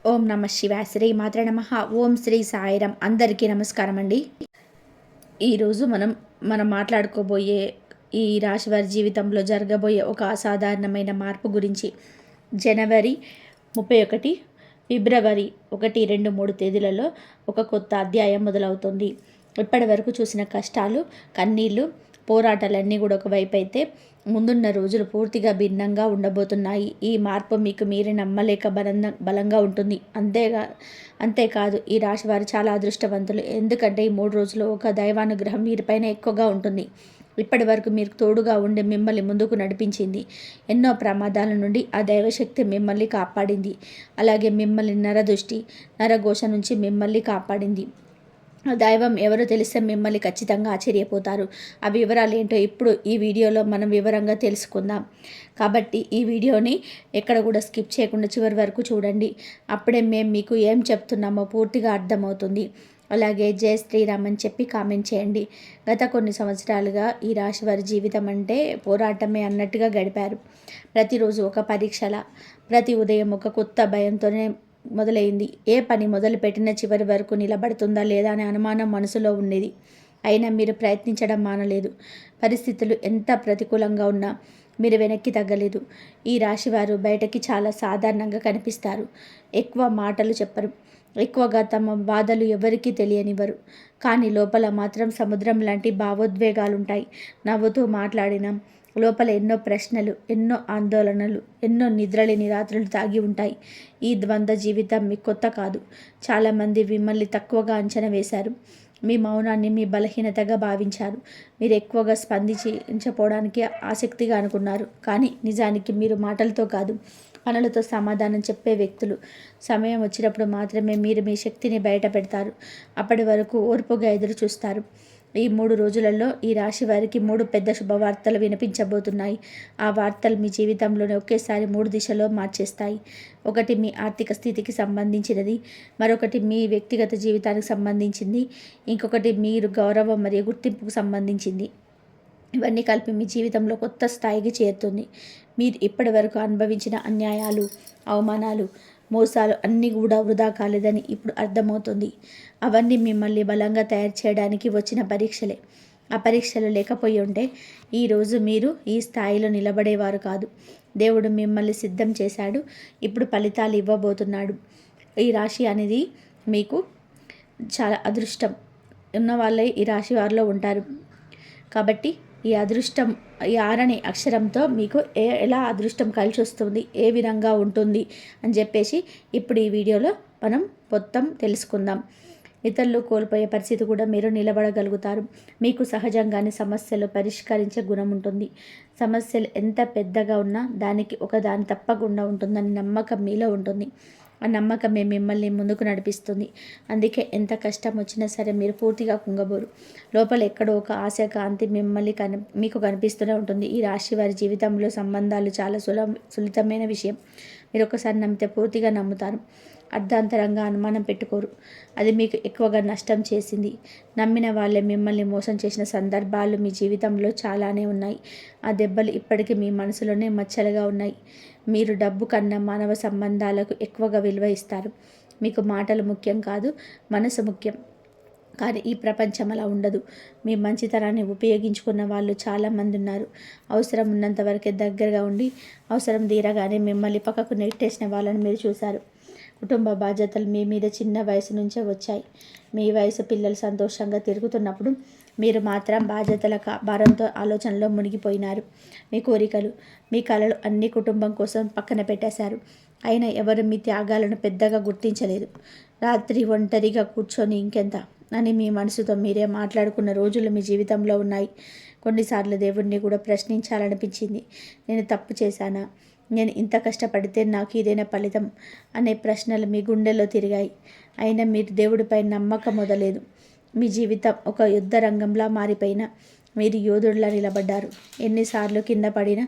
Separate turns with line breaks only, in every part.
ఓం నమ శివాయ. శ్రీ మాత్రే నమః. ఓం శ్రీ సాయిరాం. అందరికీ నమస్కారం అండి. ఈరోజు మనం మాట్లాడుకోబోయే ఈ రాశి వారి జీవితంలో జరగబోయే ఒక అసాధారణమైన మార్పు గురించి. జనవరి 31, ఫిబ్రవరి 1, 2, 3 తేదీలలో ఒక కొత్త అధ్యాయం మొదలవుతుంది. ఇప్పటి వరకు చూసిన కష్టాలు, కన్నీళ్ళు, పోరాటాలన్నీ కూడా ఒకవైపు అయితే, ముందున్న రోజులు పూర్తిగా భిన్నంగా ఉండబోతున్నాయి. ఈ మార్పు మీకు మీరే నమ్మలేక బలంగా ఉంటుంది. అంతేకాదు ఈ రాశి వారు చాలా అదృష్టవంతులు. ఎందుకంటే ఈ 3 రోజులు ఒక దైవానుగ్రహం వీరిపైన ఎక్కువగా ఉంటుంది. ఇప్పటి వరకు మీరు తోడుగా ఉండి మిమ్మల్ని ముందుకు నడిపించింది. ఎన్నో ప్రమాదాల నుండి ఆ దైవశక్తి మిమ్మల్ని కాపాడింది. అలాగే మిమ్మల్ని నరదృష్టి, నరఘోష నుంచి మిమ్మల్ని కాపాడింది. దైవం ఎవరో తెలిస్తే మిమ్మల్ని ఖచ్చితంగా ఆశ్చర్యపోతారు. ఆ వివరాలు ఏంటో ఇప్పుడు ఈ వీడియోలో మనం వివరంగా తెలుసుకుందాం. కాబట్టి ఈ వీడియోని ఎక్కడ కూడా స్కిప్ చేయకుండా చివరి వరకు చూడండి. అప్పుడే మేము మీకు ఏం చెప్తున్నామో పూర్తిగా అర్థమవుతుంది. అలాగే జై శ్రీరామ్ అని చెప్పి కామెంట్ చేయండి. గత కొన్ని సంవత్సరాలుగా ఈ రాశి వారి జీవితం అంటే పోరాటమే అన్నట్టుగా గడిపారు. ప్రతిరోజు ఒక పరీక్షల, ప్రతి ఉదయం ఒక కొత్త భయంతోనే మొదలైంది. ఏ పని మొదలుపెట్టిన చివరి వరకు నిలబడుతుందా లేదా అనే అనుమానం మనసులో ఉండేది. అయినా మీరు ప్రయత్నించడం మానలేదు. పరిస్థితులు ఎంత ప్రతికూలంగా ఉన్నా మీరు వెనక్కి తగ్గలేదు. ఈ రాశివారు బయటకి చాలా సాధారణంగా కనిపిస్తారు. ఎక్కువ మాటలు చెప్పరు. ఎక్కువగా తమ బాధలు ఎవరికీ తెలియనివ్వరు. కానీ లోపల మాత్రం సముద్రం లాంటి భావోద్వేగాలుంటాయి. నవ్వుతూ మాట్లాడినా లోపల ఎన్నో ప్రశ్నలు, ఎన్నో ఆందోళనలు, ఎన్నో నిద్రలేని రాత్రులు దాగి ఉంటాయి. ఈ ద్వంద్వ జీవితం మీకు కొత్త కాదు. చాలామంది మిమ్మల్ని తక్కువగా అంచనా వేశారు. మీ మౌనాన్ని మీ బలహీనతగా భావించారు. మీరు ఎక్కువగా స్పందించకపోవడానికి ఆసక్తిగా అనుకున్నారు. కానీ నిజానికి మీరు మాటలతో కాదు, పనులతో సమాధానం చెప్పే వ్యక్తులు. సమయం వచ్చినప్పుడు మాత్రమే మీరు మీ శక్తిని బయట పెడతారు. అప్పటి వరకు ఓర్పుగా ఎదురు చూస్తారు. ఈ 3 రోజులలో ఈ రాశి వారికి 3 పెద్ద శుభవార్తలు వినిపించబోతున్నాయి. ఆ వార్తలు మీ జీవితంలోనే ఒకేసారి 3 దిశలో మార్చేస్తాయి. ఒకటి మీ ఆర్థిక స్థితికి సంబంధించినది, మరొకటి మీ వ్యక్తిగత జీవితానికి సంబంధించింది, ఇంకొకటి మీరు గౌరవం మరియు గుర్తింపుకు సంబంధించింది. ఇవన్నీ కలిపి మీ జీవితంలో కొత్త స్థాయికి చేరుతుంది. మీరు ఇప్పటి వరకు అనుభవించిన అన్యాయాలు, అవమానాలు, మోసాలు అన్నీ కూడా వృధా కాలేదని ఇప్పుడు అర్థమవుతుంది. అవన్నీ మిమ్మల్ని బలంగా తయారు చేయడానికి వచ్చిన పరీక్షలే. ఆ పరీక్షలు లేకపోయి ఉంటే ఈరోజు మీరు ఈ స్థాయిలో నిలబడేవారు కాదు. దేవుడు మిమ్మల్ని సిద్ధం చేశాడు. ఇప్పుడు ఫలితాలు ఇవ్వబోతున్నాడు. ఈ రాశి అనేది మీకు చాలా అదృష్టం ఉన్న వాళ్ళే ఈ రాశి వారిలో ఉంటారు. కాబట్టి ఈ అదృష్టం, ఈ 6 అనే అక్షరంతో మీకు ఎలా అదృష్టం కలిసి వస్తుంది, ఏ విధంగా ఉంటుంది అని చెప్పేసి ఇప్పుడు ఈ వీడియోలో మనం మొత్తం తెలుసుకుందాం. ఇతరులు కోల్పోయే పరిస్థితి కూడా మీరు నిలబడగలుగుతారు. మీకు సహజంగానే సమస్యలు పరిష్కరించే గుణం ఉంటుంది. సమస్యలు ఎంత పెద్దగా ఉన్నా దానికి ఒక దాని తప్పకుండా ఉంటుందని నమ్మకం మీలో ఉంటుంది. ఆ నమ్మకమే మిమ్మల్ని ముందుకు నడిపిస్తుంది. అందుకే ఎంత కష్టం వచ్చినా సరే మీరు పూర్తిగా కుంగబోరు. లోపల ఎక్కడో ఒక ఆశ కాంతి మీకు కనిపిస్తూనే ఉంటుంది. ఈ రాశి వారి జీవితంలో సంబంధాలు చాలా సున్నితమైన విషయం. మీరు ఒకసారి నమ్మితే పూర్తిగా నమ్ముతారు. అర్ధాంతరంగా అనుమానం పెట్టుకోరు. అది మీకు ఎక్కువగా నష్టం చేసింది. నమ్మిన వాళ్ళే మిమ్మల్ని మోసం చేసిన సందర్భాలు మీ జీవితంలో చాలానే ఉన్నాయి. ఆ దెబ్బలు ఇప్పటికీ మీ మనసులోనే మచ్చలుగా ఉన్నాయి. మీరు డబ్బు కన్నా మానవ సంబంధాలకు ఎక్కువగా విలువ ఇస్తారు. మీకు మాటలు ముఖ్యం కాదు, మనసు ముఖ్యం. కానీ ఈ ప్రపంచం అలా ఉండదు. మీ మంచితనాన్ని ఉపయోగించుకున్న వాళ్ళు చాలామంది ఉన్నారు. అవసరం ఉన్నంత వరకే దగ్గరగా ఉండి, అవసరం తీరగానే మిమ్మల్ని పక్కకు నెట్టేసిన వాళ్ళని మీరు చూశారు. కుటుంబ బాధ్యతలు మీ మీద చిన్న వయసు నుంచే వచ్చాయి. మీ వయసు పిల్లలు సంతోషంగా తిరుగుతున్నప్పుడు మీరు మాత్రం బాధ్యతల భారంతో ఆలోచనలో మునిగిపోయినారు. మీ కోరికలు, మీ కలలు అన్ని కుటుంబం కోసం పక్కన పెట్టేశారు. అయినా ఎవరు మీ త్యాగాలను పెద్దగా గుర్తించలేదు. రాత్రి ఒంటరిగా కూర్చొని ఇంకెంత అని మీ మనసుతో మీరే మాట్లాడుకున్న రోజులు మీ జీవితంలో ఉన్నాయి. కొన్నిసార్లు దేవుడిని కూడా ప్రశ్నించాలనిపించింది. నేను తప్పు చేశానా? నేను ఇంత కష్టపడితే నాకు ఇదేనా ఫలితం అనే ప్రశ్నలు మీ గుండెల్లో తిరిగాయి. అయినా మీరు దేవుడిపై నమ్మకం వదలేదు. మీ జీవితం ఒక యుద్ధ రంగంలా మారిపోయినా మీరు యోధుడిలా నిలబడ్డారు. ఎన్నిసార్లు కింద పడినా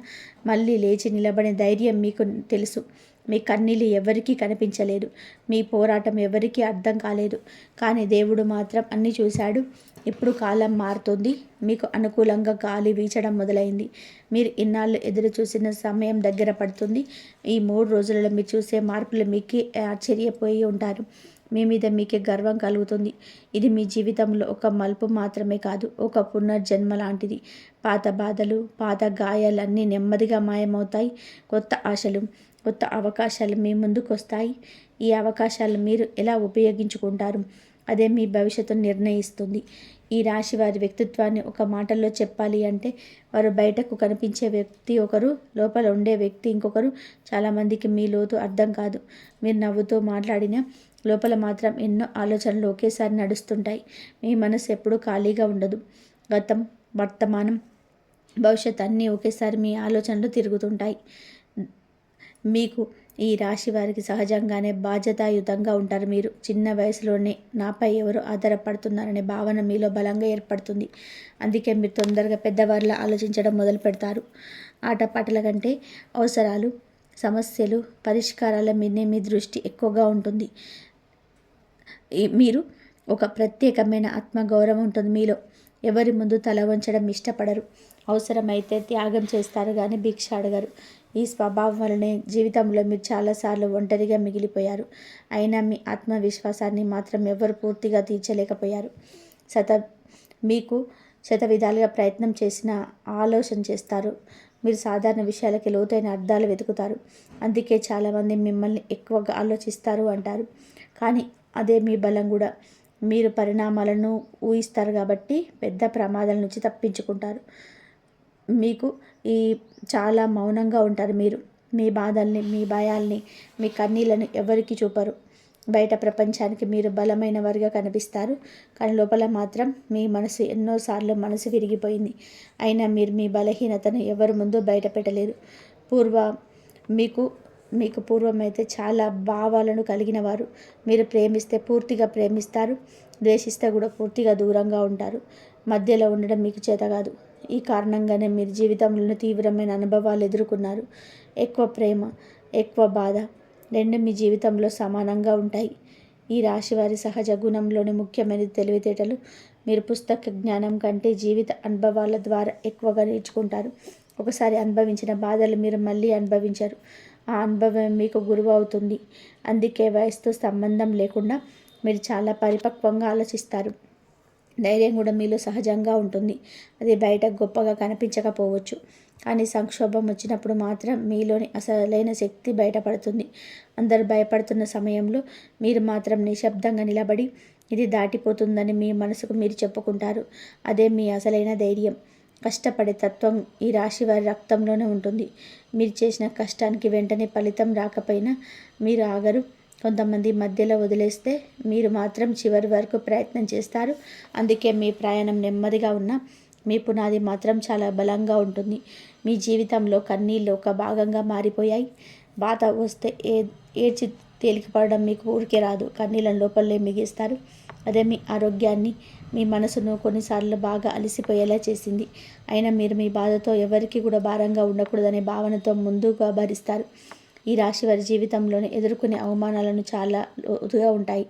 మళ్ళీ లేచి నిలబడే ధైర్యం మీకు తెలుసు. మీ కన్నీళ్ళు ఎవరికీ కనిపించలేదు. మీ పోరాటం ఎవరికీ అర్థం కాలేదు. కానీ దేవుడు మాత్రం అన్నీ చూశాడు. ఇప్పుడు కాలం మారుతుంది. మీకు అనుకూలంగా గాలి వీచడం మొదలైంది. మీరు ఇన్నాళ్ళు ఎదురు చూసిన సమయం దగ్గర పడుతుంది. ఈ 3 రోజులలో మీరు చూసే మార్పులు మీకే ఆశ్చర్యపోయి ఉంటారు. మీ మీద మీకే గర్వం కలుగుతుంది. ఇది మీ జీవితంలో ఒక మలుపు మాత్రమే కాదు, ఒక పునర్జన్మ లాంటిది. పాత బాధలు, పాత గాయాలన్నీ నెమ్మదిగా మాయమవుతాయి. కొత్త ఆశలు, కొత్త అవకాశాలు మీ ముందుకు వస్తాయి. ఈ అవకాశాలు మీరు ఎలా ఉపయోగించుకుంటారు అదే మీ భవిష్యత్తును నిర్ణయిస్తుంది. ఈ రాశి వారి వ్యక్తిత్వాన్ని ఒక మాటల్లో చెప్పాలి అంటే, వారు బయటకు కనిపించే వ్యక్తి ఒకరు, లోపల ఉండే వ్యక్తి ఇంకొకరు. చాలామందికి మీ లోతు అర్థం కాదు. మీరు నవ్వుతూ మాట్లాడినా లోపల మాత్రం ఎన్నో ఆలోచనలు ఒకేసారి నడుస్తుంటాయి. మీ మనసు ఎప్పుడూ ఖాళీగా ఉండదు. గతం, వర్తమానం, భవిష్యత్ అన్నీ ఒకేసారి మీ ఆలోచనలు తిరుగుతుంటాయి. మీకు ఈ రాశి వారికి సహజంగానే బాధ్యతాయుతంగా ఉంటారు. మీరు చిన్న వయసులోనే నాపై ఎవరు ఆధారపడుతున్నారనే భావన మీలో బలంగా ఏర్పడుతుంది. అందుకే మీరు తొందరగా పెద్దవారిలా ఆలోచించడం మొదలు పెడతారు. ఆటపాటల కంటే అవసరాలు, సమస్యలు, పరిష్కారాల మీదే మీ దృష్టి ఎక్కువగా ఉంటుంది. మీరు ఒక ప్రత్యేకమైన ఆత్మగౌరవం ఉంటుంది మీలో. ఎవరి ముందు తల వంచడం ఇష్టపడరు. అవసరమైతే త్యాగం చేస్తారు కానీ భిక్ష అడగరు. ఈ స్వభావం వలనే జీవితంలో మీరు చాలాసార్లు ఒంటరిగా మిగిలిపోయారు. అయినా మీ ఆత్మవిశ్వాసాన్ని మాత్రం ఎవరు పూర్తిగా తీర్చలేకపోయారు. మీకు శతవిధాలుగా ప్రయత్నం చేసిన ఆలోచన చేస్తారు. మీరు సాధారణ విషయాలకి లోతైన అర్థాలు వెతుకుతారు. అందుకే చాలామంది మిమ్మల్ని ఎక్కువగా ఆలోచిస్తారు అంటారు. కానీ అదే మీ బలం కూడా. మీరు పరిణామాలను ఊహిస్తారు కాబట్టి పెద్ద ప్రమాదాల నుంచి తప్పించుకుంటారు. మీకు చాలా మౌనంగా ఉంటారు. మీరు మీ బాధల్ని, మీ భయాల్ని, మీ కన్నీళ్లను ఎవరికి చూపరు. బయట ప్రపంచానికి మీరు బలమైన వారిగా కనిపిస్తారు. కానీ లోపల మాత్రం మీ మనసు ఎన్నోసార్లు మనసు విరిగిపోయింది. అయినా మీరు మీ బలహీనతను ఎవరి ముందు బయట పెట్టలేరు. మీకు పూర్వమైతే చాలా భావాలను కలిగిన వారు. మీరు ప్రేమిస్తే పూర్తిగా ప్రేమిస్తారు, ద్వేషిస్తే కూడా పూర్తిగా దూరంగా ఉంటారు. మధ్యలో ఉండడం మీకు చేత కాదు. ఈ కారణంగానే మీరు జీవితంలోని తీవ్రమైన అనుభవాలు ఎదుర్కొన్నారు. ఎక్కువ ప్రేమ, ఎక్కువ బాధ రెండు మీ జీవితంలో సమానంగా ఉంటాయి. ఈ రాశివారి సహజ గుణంలోని ముఖ్యమైనది తెలివితేటలు. మీరు పుస్తక జ్ఞానం కంటే జీవిత అనుభవాల ద్వారా ఎక్కువగా నేర్చుకుంటారు. ఒకసారి అనుభవించిన బాధలు మీరు మళ్ళీ అనుభవించరు. ఆ అనుభవం మీకు గురువు అవుతుంది. అందుకే వయసుతో సంబంధం లేకుండా మీరు చాలా పరిపక్వంగా ఆలోచిస్తారు. ధైర్యం కూడా మీలో సహజంగా ఉంటుంది. అది బయట గొప్పగా కనిపించకపోవచ్చు, కానీ సంక్షోభం వచ్చినప్పుడు మాత్రం మీలోని అసలైన శక్తి బయటపడుతుంది. అందరూ భయపడుతున్న సమయంలో మీరు మాత్రం నిశ్శబ్దంగా నిలబడి ఇది దాటిపోతుందని మీ మనసుకు మీరు చెప్పుకుంటారు. అదే మీ అసలైన ధైర్యం. కష్టపడే తత్వం ఈ రాశి వారి రక్తంలోనే ఉంటుంది. మీరు చేసిన కష్టానికి వెంటనే ఫలితం రాకపోయినా మీరు ఆగరు. కొంతమంది మధ్యలో వదిలేస్తే మీరు మాత్రం చివరి వరకు ప్రయత్నం చేస్తారు. అందుకే మీ ప్రయాణం నెమ్మదిగా ఉన్నా మీ పునాది మాత్రం చాలా బలంగా ఉంటుంది. మీ జీవితంలో కన్నీళ్ళు ఒక భాగంగా మారిపోయాయి. బాధ వస్తే ఏడ్చి తేలికపడడం మీకు ఊరికే రాదు. కన్నీళ్ళని లోపలే మిగిస్తారు. అదే మీ ఆరోగ్యాన్ని, మీ మనసును కొన్నిసార్లు బాగా అలసిపోయేలా చేసింది. అయినా మీరు మీ బాధతో ఎవరికి కూడా భారంగా ఉండకూడదనే భావనతో ముందుగా భరిస్తారు. ఈ రాశి వారి జీవితంలోనే ఎదుర్కొనే అవమానాలను చాలా లోతుగా ఉంటాయి.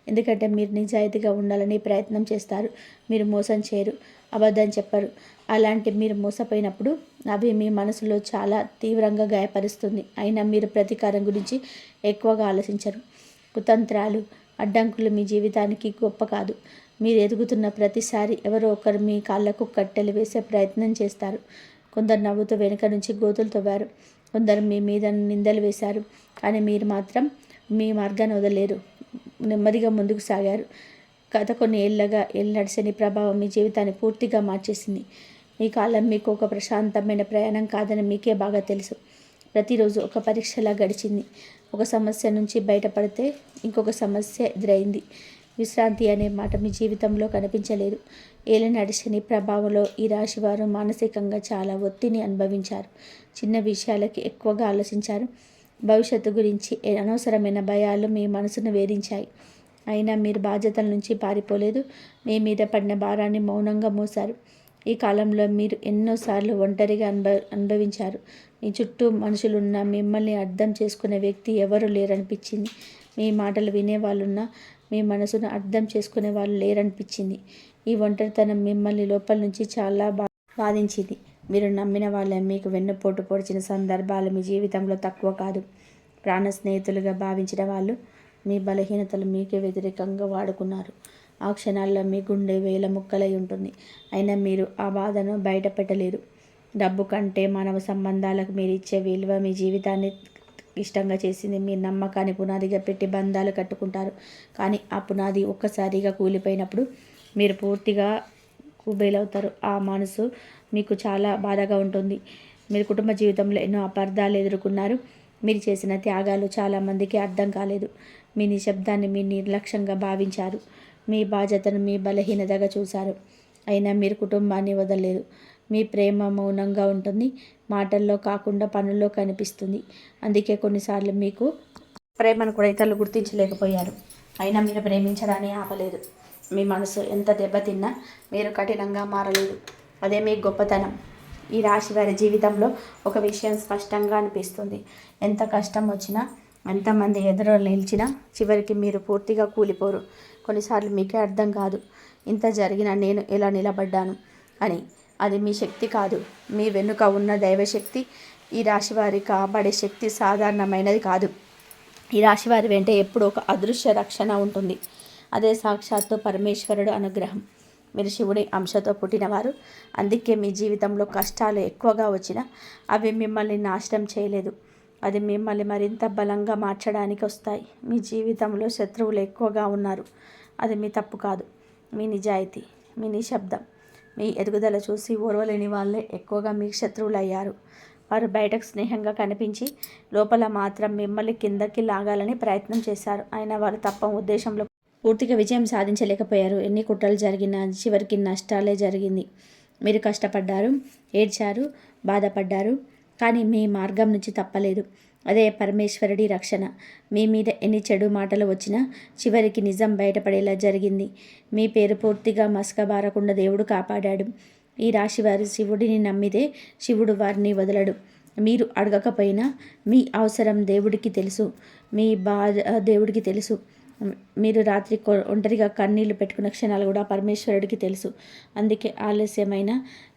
ఎందుకంటే మీరు నిజాయితీగా ఉండాలని ప్రయత్నం చేస్తారు. మీరు మోసం చేయరు, అబద్ధం చెప్పరు. అలాంటి మీరు మోసపోయినప్పుడు అవి మీ మనసులో చాలా తీవ్రంగా గాయపరుస్తుంది. అయినా మీరు ప్రతీకారం గురించి ఎక్కువగా ఆలోచించరు. కుతంత్రాలు, అడ్డంకులు మీ జీవితానికి గొప్ప కాదు. మీరు ఎదుగుతున్న ప్రతిసారి ఎవరో ఒకరు మీ కాళ్ళకు కట్టెలు వేసే ప్రయత్నం చేస్తారు. కొందరు నవ్వుతూ వెనుక నుంచి గోతులు తవ్వారు. కొందరు మీ మీద నిందలు వేశారు. కానీ మీరు మాత్రం మీ మార్గాన్ని వదలలేరు. నెమ్మదిగా ముందుకు సాగారు. గత కొన్ని ఏళ్ళగా నడిచని ప్రభావం మీ జీవితాన్ని పూర్తిగా మార్చేసింది. ఈ కాలం మీకు ఒక ప్రశాంతమైన ప్రయాణం కాదని మీకే బాగా తెలుసు. ప్రతిరోజు ఒక పరీక్షలా గడిచింది. ఒక సమస్య నుంచి బయటపడితే ఇంకొక సమస్య ఎదురైంది. విశ్రాంతి అనే మాట మీ జీవితంలో కనిపించలేదు. ఏలినాటి శని ప్రభావంలో ఈ రాశివారు మానసికంగా చాలా ఒత్తిడిని అనుభవించారు. చిన్న విషయాలకి ఎక్కువగా ఆలోచించారు. భవిష్యత్తు గురించి అనవసరమైన భయాలు మీ మనసును వేధించాయి. అయినా మీరు బాధ్యతల నుంచి పారిపోలేదు. మీ మీద పడిన భారాన్ని మౌనంగా మోశారు. ఈ కాలంలో మీరు ఎన్నోసార్లు ఒంటరిగా అనుభవించారు. మీ చుట్టూ మనుషులున్నా మిమ్మల్ని అర్థం చేసుకునే వ్యక్తి ఎవరు లేరనిపించింది. మీ మాటలు వినేవాళ్ళున్నా మీ మనసును అర్థం చేసుకునే వాళ్ళు లేరనిపించింది. ఈ ఒంటరితనం మిమ్మల్ని లోపల నుంచి చాలా బాధించింది. మీరు నమ్మిన వాళ్ళే మీకు వెన్నుపోటు పొడిచిన సందర్భాలు మీ జీవితంలో తక్కువ కాదు. ప్రాణ స్నేహితులుగా భావించిన వాళ్ళు మీ బలహీనతలు మీకే వ్యతిరేకంగా వాడుకున్నారు. ఆ క్షణాల్లో మీ గుండె వేల ముక్కలై ఉంటుంది. అయినా మీరు ఆ బాధను బయట పెట్టలేరు. డబ్బు కంటే మానవ సంబంధాలకు మీరు ఇచ్చే విలువ మీ జీవితాన్ని ఇష్టంగా చేసింది. మీ నమ్మకాన్ని పునాదిగా పెట్టి బంధాలు కట్టుకుంటారు. కానీ ఆ పునాది ఒక్కసారిగా కూలిపోయినప్పుడు మీరు పూర్తిగా కుబేలవుతారు. ఆ మనసు మీకు చాలా బాధగా ఉంటుంది. మీరు కుటుంబ జీవితంలో ఎన్నో అపార్థాలు ఎదుర్కొన్నారు. మీరు చేసిన త్యాగాలు చాలామందికి అర్థం కాలేదు. మీ నిశ్శబ్దాన్ని మీ నిర్లక్ష్యంగా భావించారు. మీ బాధ్యతను మీ బలహీనతగా చూశారు. అయినా మీరు కుటుంబాన్ని వదలలేదు. మీ ప్రేమ మౌనంగా ఉంటుంది. మాటల్లో కాకుండా పనుల్లో కనిపిస్తుంది. అందుకే కొన్నిసార్లు మీకు ప్రేమను కూడా ఇతరులు గుర్తించలేకపోయారు. అయినా మీరు ప్రేమించడాన్ని ఆపలేదు. మీ మనసు ఎంత దెబ్బతిన్నా మీరు కఠినంగా మారలేదు. అదే మీ గొప్పతనం. ఈ రాశి వారి జీవితంలో ఒక విషయం స్పష్టంగా అనిపిస్తుంది. ఎంత కష్టం వచ్చినా, ఎంతమంది ఎదురు నిలిచినా చివరికి మీరు పూర్తిగా కూలిపోరు. కొన్నిసార్లు మీకే అర్థం కాదు, ఇంత జరిగినా నేను ఎలా నిలబడ్డాను అని. అది మీ శక్తి కాదు, మీ వెనుక ఉన్న దైవశక్తి. ఈ రాశివారి కాపాడే శక్తి సాధారణమైనది కాదు. ఈ రాశివారి వెంట ఎప్పుడూ ఒక అదృశ్య రక్షణ ఉంటుంది. అదే సాక్షాత్తు పరమేశ్వరుడు అనుగ్రహం. మీరు శివుడి అంశతో పుట్టినవారు. అందుకే మీ జీవితంలో కష్టాలు ఎక్కువగా వచ్చినా అవి మిమ్మల్ని నాశనం చేయలేదు. అది మిమ్మల్ని మరింత బలంగా మార్చడానికి వస్తాయి. మీ జీవితంలో శత్రువులు ఎక్కువగా ఉన్నారు. అది మీ తప్పు కాదు, మీ నిజాయితీ, మీ నిశ్శబ్దం. మీ ఎదుగుదల చూసి ఓర్వలేని వాళ్ళే ఎక్కువగా మీకు శత్రువులు అయ్యారు. వారు బయటకు స్నేహంగా కనిపించి లోపల మాత్రం మిమ్మల్ని కిందకి లాగాలని ప్రయత్నం చేశారు. అయినా వారు తప్ప ఉద్దేశంలో పూర్తిగా విజయం సాధించలేకపోయారు. ఎన్ని కుట్రలు జరిగినా చివరికి నష్టాలే జరిగింది. మీరు కష్టపడ్డారు, ఏడ్చారు, బాధపడ్డారు, కానీ మీ మార్గం నుంచి తప్పలేదు. అదే పరమేశ్వరుడి రక్షణ. మీ మీద ఎన్ని చెడు మాటలు వచ్చినా చివరికి నిజం బయటపడేలా జరిగింది. మీ పేరు పూర్తిగా మసకబారకుండా దేవుడు కాపాడాడు. ఈ రాశివారి శివుడిని నమ్మితే శివుడు వారిని వదలడు. మీరు అడగకపోయినా మీ అవసరం దేవుడికి తెలుసు. మీ బాధ దేవుడికి తెలుసు. మీరు రాత్రి ఒంటరిగా కన్నీళ్లు పెట్టుకున్న క్షణాలు కూడా పరమేశ్వరుడికి తెలుసు. అందుకే ఆలస్యమైన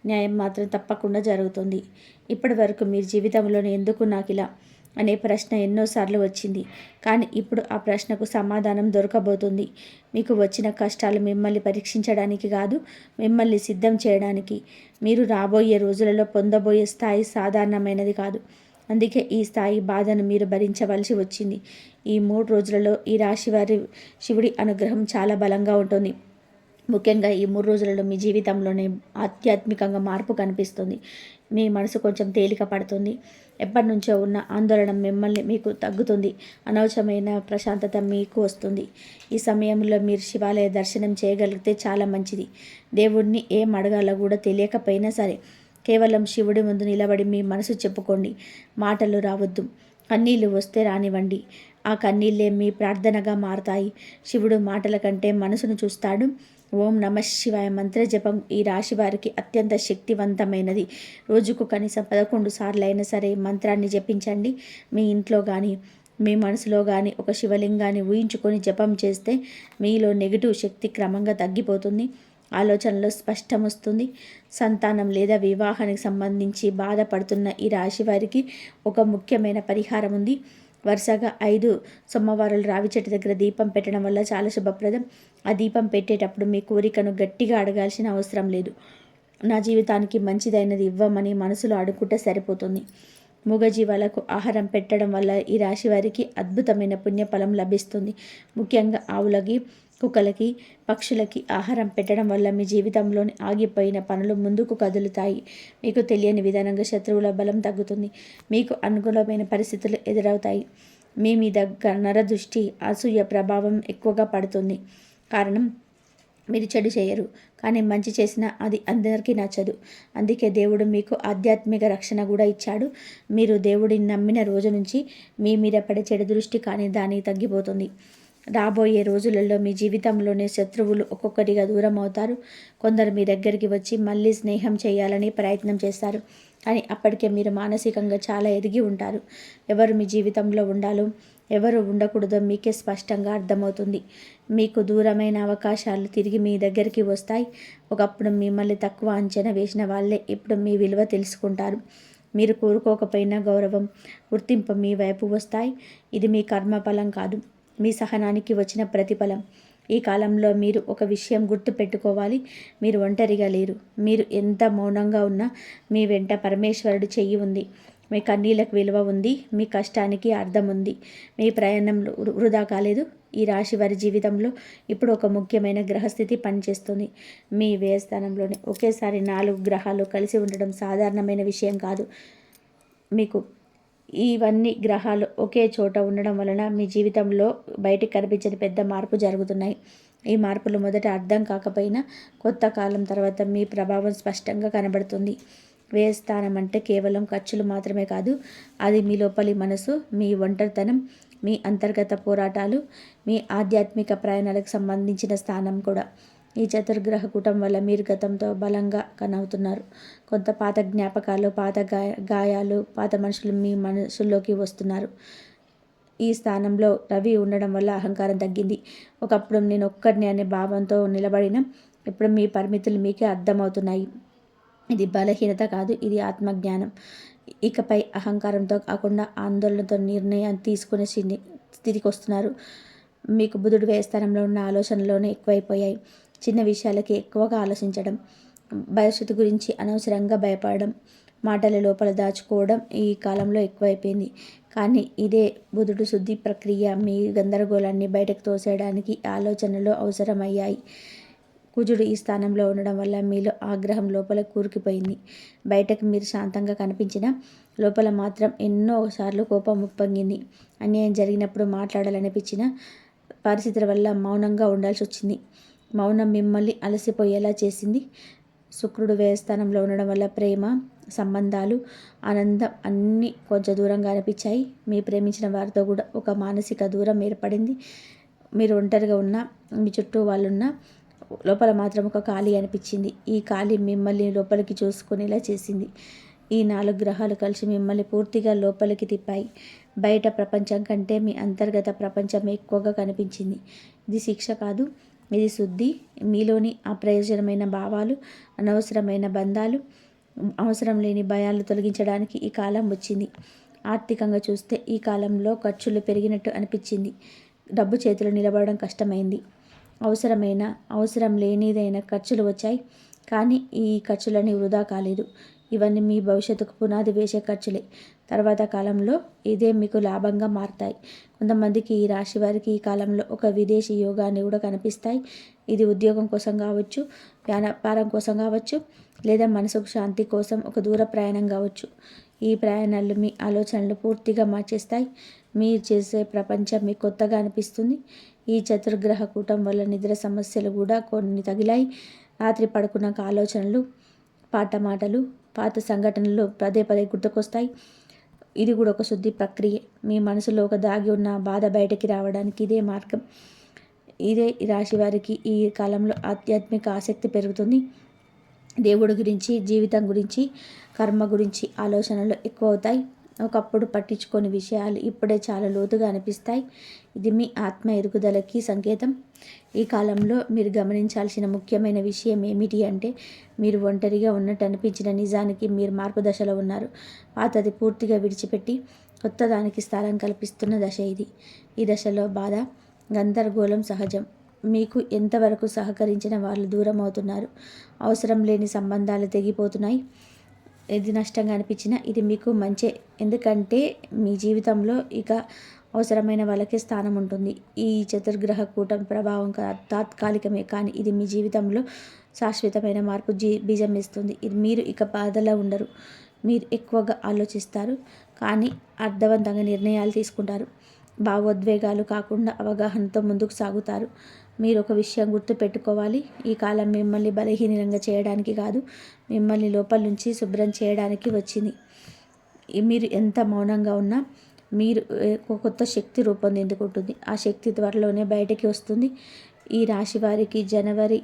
న్యాయం మాత్రం తప్పకుండా జరుగుతుంది. ఇప్పటి వరకు మీ జీవితంలోనే ఎందుకు నాకు ఇలా అనే ప్రశ్న ఎన్నోసార్లు వచ్చింది. కానీ ఇప్పుడు ఆ ప్రశ్నకు సమాధానం దొరకబోతుంది. మీకు వచ్చిన కష్టాలు మిమ్మల్ని పరీక్షించడానికి కాదు, మిమ్మల్ని సిద్ధం చేయడానికి. మీరు రాబోయే రోజులలో పొందబోయే స్థాయి సాధారణమైనది కాదు. అందుకే ఈ స్థాయి బాధను మీరు భరించవలసి వచ్చింది. ఈ 3 రోజులలో ఈ రాశి వారి శివుడి అనుగ్రహం చాలా బలంగా ఉంటుంది. ముఖ్యంగా ఈ 3 రోజులలో మీ జీవితంలోనే ఆధ్యాత్మికంగా మార్పు కనిపిస్తుంది. మీ మనసు కొంచెం తేలిక పడుతుంది. ఎప్పటి నుంచో ఉన్న ఆందోళన మీకు తగ్గుతుంది. అనవసరమైన ప్రశాంతత మీకు వస్తుంది. ఈ సమయంలో మీరు శివాలయ దర్శనం చేయగలిగితే చాలా మంచిది. దేవుడిని ఏం అడగాలో కూడా తెలియకపోయినా సరే కేవలం శివుడి ముందు నిలబడి మీ మనసు చెప్పుకోండి. మాటలు రావద్దు, కన్నీళ్ళు వస్తే రానివ్వండి. ఆ కన్నీళ్ళే మీ ప్రార్థనగా మారతాయి. శివుడు మాటల కంటే మనసును చూస్తాడు. ఓం నమః శివాయ మంత్ర జపం ఈ రాశి వారికి అత్యంత శక్తివంతమైనది. రోజుకు కనీసం 11 సార్లు అయినా సరే మంత్రాన్ని జపించండి. మీ ఇంట్లో కానీ మీ మనసులో కానీ ఒక శివలింగాన్ని ఊహించుకొని జపం చేస్తే మీలో నెగిటివ్ శక్తి క్రమంగా తగ్గిపోతుంది. ఆలోచనలో స్పష్టం వస్తుంది. సంతానం లేదా వివాహానికి సంబంధించి బాధపడుతున్న ఈ రాశి వారికి ఒక ముఖ్యమైన పరిహారం ఉంది. వరుసగా 5 సోమవారాలు రావి చెట్టు దగ్గర దీపం పెట్టడం వల్ల చాలా శుభప్రదం. ఆ దీపం పెట్టేటప్పుడు మీ కోరికను గట్టిగా అడగాల్సిన అవసరం లేదు. నా జీవితానికి మంచిదైనది ఇవ్వమని మనసులో అడుగుంటే సరిపోతుంది. మూగజీవాలకు ఆహారం పెట్టడం వల్ల ఈ రాశి వారికి అద్భుతమైన పుణ్యఫలం లభిస్తుంది. ముఖ్యంగా ఆవులకి, కుక్కలకి, పక్షులకి ఆహారం పెట్టడం వల్ల మీ జీవితంలోని ఆగిపోయిన పనులు ముందుకు కదులుతాయి. మీకు తెలియని విధానంగా శత్రువుల బలం తగ్గుతుంది. మీకు అనుకూలమైన పరిస్థితులు ఎదురవుతాయి. మీ మీద నరదృష్టి, అసూయ ప్రభావం ఎక్కువగా పడుతుంది. కారణం మీరు చెడు చేయరు, కానీ మంచి చేసినా అది అందరికీ నచ్చదు. అందుకే దేవుడు మీకు ఆధ్యాత్మిక రక్షణ కూడా ఇచ్చాడు. మీరు దేవుడిని నమ్మిన రోజు నుంచి మీ మీద పడే చెడు దృష్టి కానీ దాన్ని తగ్గిపోతుంది. రాబోయే రోజులలో మీ జీవితంలోని శత్రువులు ఒక్కొక్కటిగా దూరం అవుతారు. కొందరు మీ దగ్గరికి వచ్చి మళ్ళీ స్నేహం చేయాలని ప్రయత్నం చేస్తారు. కానీ అప్పటికే మీరు మానసికంగా చాలా ఎదిగి ఉంటారు. ఎవరు మీ జీవితంలో ఉండాలో, ఎవరు ఉండకూడదో మీకే స్పష్టంగా అర్థమవుతుంది. మీకు దూరమైన అవకాశాలు తిరిగి మీ దగ్గరికి వస్తాయి. ఒకప్పుడు మిమ్మల్ని తక్కువ అంచనా వేసిన వాళ్ళే ఇప్పుడు మీ విలువ తెలుసుకుంటారు. మీరు కోరుకోకపోయినా గౌరవం, గుర్తింపు మీ వైపు వస్తాయి. ఇది మీ కర్మఫలం కాదు, మీ సహనానికి వచ్చిన ప్రతిఫలం. ఈ కాలంలో మీరు ఒక విషయం గుర్తు పెట్టుకోవాలి. మీరు ఒంటరిగా లేరు. మీరు ఎంత మౌనంగా ఉన్నా మీ వెంట పరమేశ్వరుడి చెయ్యి ఉంది. మీ కన్నీళ్ళకు విలువ ఉంది. మీ కష్టానికి అర్థం ఉంది. మీ ప్రయాణంలో వృధా కాలేదు. ఈ రాశి వారి జీవితంలో ఇప్పుడు ఒక ముఖ్యమైన గ్రహస్థితి పనిచేస్తుంది. మీ వ్యయస్థానంలోనే ఒకేసారి 4 గ్రహాలు కలిసి ఉండడం సాధారణమైన విషయం కాదు. మీకు ఇవన్నీ గ్రహాలు ఒకే చోట ఉండడం వలన మీ జీవితంలో బయటికి కనిపించని పెద్ద మార్పు జరుగుతున్నాయి. ఈ మార్పులు మొదట అర్థం కాకపోయినా కొత్త కాలం తర్వాత మీ ప్రభావం స్పష్టంగా కనబడుతుంది. వ్యయస్థానం అంటే కేవలం ఖర్చులు మాత్రమే కాదు, అది మీ లోపలి మనసు, మీ ఒంటరితనం, మీ అంతర్గత పోరాటాలు, మీ ఆధ్యాత్మిక ప్రయాణాలకు సంబంధించిన స్థానం కూడా. ఈ చతుర్గ్రహ కూటం వల్ల మీరు గతంతో బలంగా కనవుతున్నారు. కొంత పాత జ్ఞాపకాలు, పాత గాయాలు, పాత మనుషులు మీ మనసులోకి వస్తున్నారు. ఈ స్థానంలో రవి ఉండడం వల్ల అహంకారం తగ్గింది. ఒకప్పుడు నేను ఒక్కడిని అనే భావంతో నిలబడిన ఇప్పుడు మీ పరిమితులు మీకే అర్థమవుతున్నాయి. ఇది బలహీనత కాదు, ఇది ఆత్మజ్ఞానం. ఇకపై అహంకారంతో కాకుండా ఆందోళనతో నిర్ణయం తీసుకునే స్థితికి వస్తున్నారు. మీకు బుధుడు వ్యయస్థానంలో ఉన్న ఆలోచనలోనే ఎక్కువైపోయాయి. చిన్న విషయాలకి ఎక్కువగా ఆలోచించడం, భవిష్యత్తు గురించి అనవసరంగా భయపడడం, మాటల లోపల దాచుకోవడం ఈ కాలంలో ఎక్కువైపోయింది. కానీ ఇదే బుధుడు శుద్ధి ప్రక్రియ. మీ గందరగోళాన్ని బయటకు తోసేయడానికి ఆలోచనలు అవసరమయ్యాయి. కుజుడు ఈ స్థానంలో ఉండడం వల్ల మీలో ఆగ్రహం లోపల కూరుకుపోయింది. బయటకు మీరు శాంతంగా కనిపించినా లోపల మాత్రం ఎన్నోసార్లు కోపం ఉప్పొంగింది. అన్యాయం జరిగినప్పుడు మాట్లాడాలనిపించిన పరిస్థితుల వల్ల మౌనంగా ఉండాల్సి వచ్చింది. మౌనం మిమ్మల్ని అలసిపోయేలా చేసింది. శుక్రుడు వ్యయస్థానంలో ఉండడం వల్ల ప్రేమ, సంబంధాలు, ఆనందం అన్నీ కొంచెం దూరంగా అనిపించాయి. మీ ప్రేమించిన వారితో కూడా ఒక మానసిక దూరం ఏర్పడింది. మీరు ఒంటరిగా ఉన్నా, మీ చుట్టూ వాళ్ళున్నా లోపల మాత్రం ఒక ఖాళీ అనిపించింది. ఈ ఖాళీ మిమ్మల్ని లోపలికి చూసుకునేలా చేసింది. ఈ 4 గ్రహాలు కలిసి మిమ్మల్ని పూర్తిగా లోపలికి తిప్పాయి. బయట ప్రపంచం కంటే మీ అంతర్గత ప్రపంచం ఎక్కువగా కనిపించింది. ఇది శిక్ష కాదు, ఇది శుద్ధి. మీలోని అప్రయోజనమైన భావాలు, అనవసరమైన బంధాలు, అవసరం లేని భయాలు తొలగించడానికి ఈ కాలం వచ్చింది. ఆర్థికంగా చూస్తే ఈ కాలంలో ఖర్చులు పెరిగినట్టు అనిపించింది. డబ్బు చేతిలో నిలబడడం కష్టమైంది. అవసరం లేనిదైన ఖర్చులు వచ్చాయి. కానీ ఈ ఖర్చులన్నీ వృధా కాలేదు. ఇవన్నీ మీ భవిష్యత్తుకు పునాది వేసే ఖర్చులే. తర్వాత కాలంలో ఇదే మీకు లాభంగా మారతాయి. కొంతమందికి ఈ రాశి వారికి ఈ కాలంలో ఒక విదేశీ యోగాన్ని కూడా కనిపిస్తాయి. ఇది ఉద్యోగం కోసం కావచ్చు, వ్యాపారం కోసం కావచ్చు, లేదా మనసుకు శాంతి కోసం ఒక దూర ప్రయాణం కావచ్చు. ఈ ప్రయాణాలు మీ ఆలోచనలు పూర్తిగా మార్చేస్తాయి. మీరు చేసే ప్రపంచం మీకు కొత్తగా అనిపిస్తుంది. ఈ చతుర్గ్రహ కూటం వల్ల నిద్ర సమస్యలు కూడా కొన్ని తగిలాయి. రాత్రి పడుకున్నాక ఆలోచనలు, మాటలు, పాత సంఘటనలు పదే పదే గుర్తుకొస్తాయి. ఇది కూడా ఒక శుద్ధి ప్రక్రియ. మీ మనసులో ఒక దాగి ఉన్న బాధ బయటకి రావడానికి ఇదే మార్గం. ఇదే రాశి వారికి ఈ కాలంలో ఆధ్యాత్మిక ఆసక్తి పెరుగుతుంది. దేవుడి గురించి, జీవితం గురించి, కర్మ గురించి ఆలోచనలు ఎక్కువ అవుతాయి. ఒకప్పుడు పట్టించుకొని విషయాలు ఇప్పుడే చాలా లోతుగా అనిపిస్తాయి. ఇది మీ ఆత్మ ఎదుగుదలకి సంకేతం. ఈ కాలంలో మీరు గమనించాల్సిన ముఖ్యమైన విషయం ఏమిటి అంటే, మీరు ఒంటరిగా ఉన్నట్టు అనిపించిన నిజానికి మీరు మార్పు దశలో ఉన్నారు. పాతది పూర్తిగా విడిచిపెట్టి కొత్త దానికి స్థానం కల్పిస్తున్న దశ ఇది. ఈ దశలో బాధ, గందరగోళం సహజం. మీకు ఎంతవరకు సహకరించిన వాళ్ళు దూరం అవుతున్నారు. అవసరం లేని సంబంధాలు తెగిపోతున్నాయి. ఏది నష్టంగా అనిపించినా ఇది మీకు మంచే. ఎందుకంటే మీ జీవితంలో ఇక అవసరమైన వాళ్ళకే స్థానం ఉంటుంది. ఈ చతుర్గ్రహ కూటం ప్రభావం తాత్కాలికమే, కానీ ఇది మీ జీవితంలో శాశ్వతమైన మార్పు బీజం వేస్తుంది. ఇది మీరు ఇక బాధలో ఉండరు. మీరు ఎక్కువగా ఆలోచిస్తారు, కానీ అర్థవంతంగా నిర్ణయాలు తీసుకుంటారు. భావోద్వేగాలు కాకుండా అవగాహనతో ముందుకు సాగుతారు. మీరు ఒక విషయం గుర్తు పెట్టుకోవాలి. ఈ కాలం మిమ్మల్ని బలహీనంగా చేయడానికి కాదు, మిమ్మల్ని లోపల నుంచి శుభ్రం చేయడానికి వచ్చింది. మీరు ఎంత మౌనంగా ఉన్నా మీరు ఒక కొత్త శక్తి రూపొందించుకుంటుంది. ఆ శక్తి త్వరలోనే బయటికి వస్తుంది. ఈ రాశి వారికి జనవరి